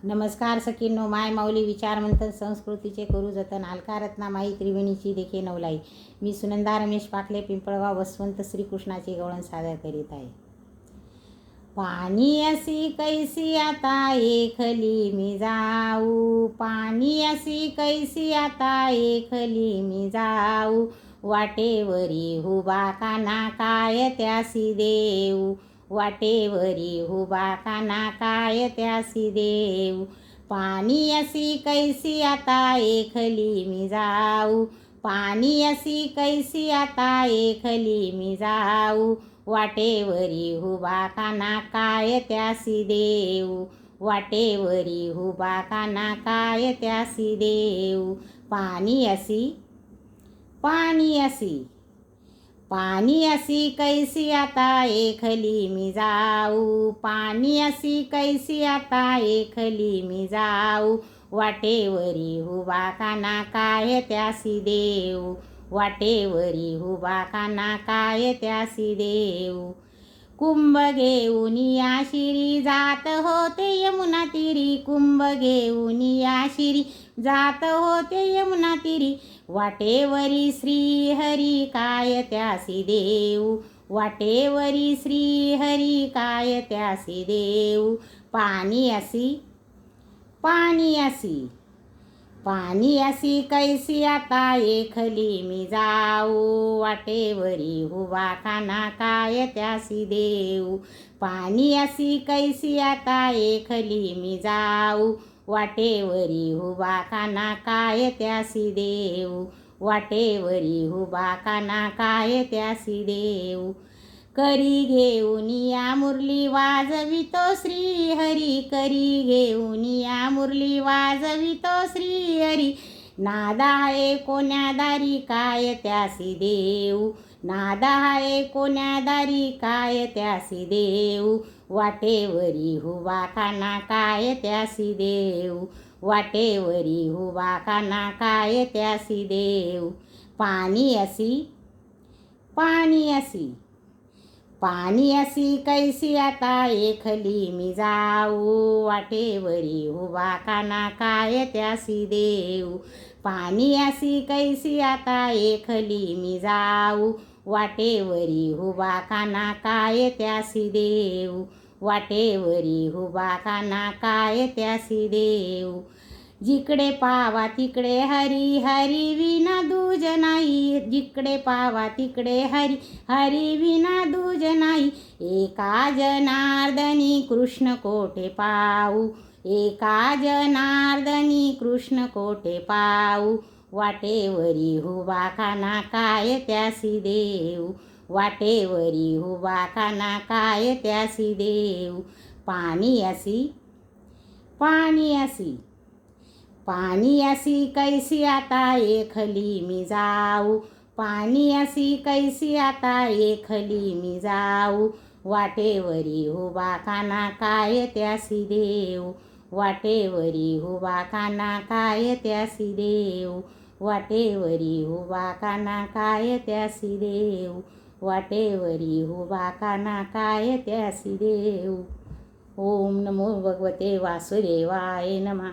नमस्कार सखींनो, माय माऊली विचार मंथन संस्कृतीचे करू जतन, अलका रत्नामाई त्रिवेणीची देखे नवलाई. मी सुनंदा रमेश पाकले, पिंपळगाव, वसवंत. श्रीकृष्णाचे गवळण सादर करीत आहे. पाणी असी कैसी आता एकली मी जाऊ, पाणी असी कैसी आता एकली मी जाऊ, वाटेवरी हुबा काना काय त्यासी देऊ, वाटेवरी हुबा काना काय त्यासी देऊ. पाणी असी कैसी आता एकली मी जाऊ, पाणी असी कैसी आता एकली मी जाऊ, वाटेवरी हुबा काना काय त्यासी देऊ, वाटेवरी हुबा काना काय त्यासी देऊ. पाणी असी, पाणी असी, पाणी असी कैसी आता एकली मी जाऊ, पाणी असी कैसी आता एकली मी जाऊ, वाटेवरी हुबा काना काय त्यासी देऊ, वाटेवरी हुबा काना काय त्यासी देऊ. कुंभ घेऊन या शिरी जात होते यमुना तीरी, कुंभ घेऊन या शिरी जात होते यमुना तीरी, वाटेवरी श्री हरी काय त्यासी देऊ, वाटेवरी श्री हरी काय त्यासी देऊ. पाणी असी, पाणी असी, पाणी असी कैसी आता एकली मी जाऊ, वाटेवरी हुबा काना काय त्यासी देऊ. पाणी असी कैसी आता एकली मी जाऊ, वाटेवरी हुबा काना काय त्यासी देऊ, वाटेवरी हुबा काना काय त्यासी देऊ. करी घेऊन या मुरली वाजवितो श्री हरी, करी घेऊन या मुरली वाजवितो श्री हरी, नादा आहे कोण्या दारी काय त्यासी देऊ, नादा आहे कोण्या दारी काय त्यासी देऊ, वाटेवरी हुबा काना काय त्यासी देऊ, वाटेवरी हुबा काना काय त्यासी देऊ. पाणी असी, पाणी असी, पाणी असी कैसी आता एकली मी जाऊ, वाटेवरी हुबा काना काय त्यासी देऊ. पाणी असी कैसी आता एकली मी जाऊ, वाटेवरी हुबा काना काय त्यासी देऊ, वाटेवरी हुबा काना काय त्यासी देऊ. जिकडे पावा तिकडे हरी, हरी विना दूज नाही, जिकडे पावा तिकडे हरी, हरी विना दूज नाही, एका जनार्दनी कृष्ण कोठे पाऊ, एका जनार्दनी कृष्ण कोठे पाऊ, वाटेवरी हुबा काना काय त्यासी देऊ, वाटेवरी हुबा काना काय त्यासी देऊ. पाणी असी, पाणी असी, पाणी असी कैसी आता एकली मी जाऊ, पाणी असी कैसी आता एकली मी जाऊ, वाटेवरी हुबा काना काय त्यासी देऊ, वाटेवरी हुबा काना काय त्यासी देऊ, वाटेवरी हुबा काना काय त्यासी देऊ, वाटेवरी हुबा काना काय त्यासी देऊ. ओम नमो भगवते वासुदेवाय नमः.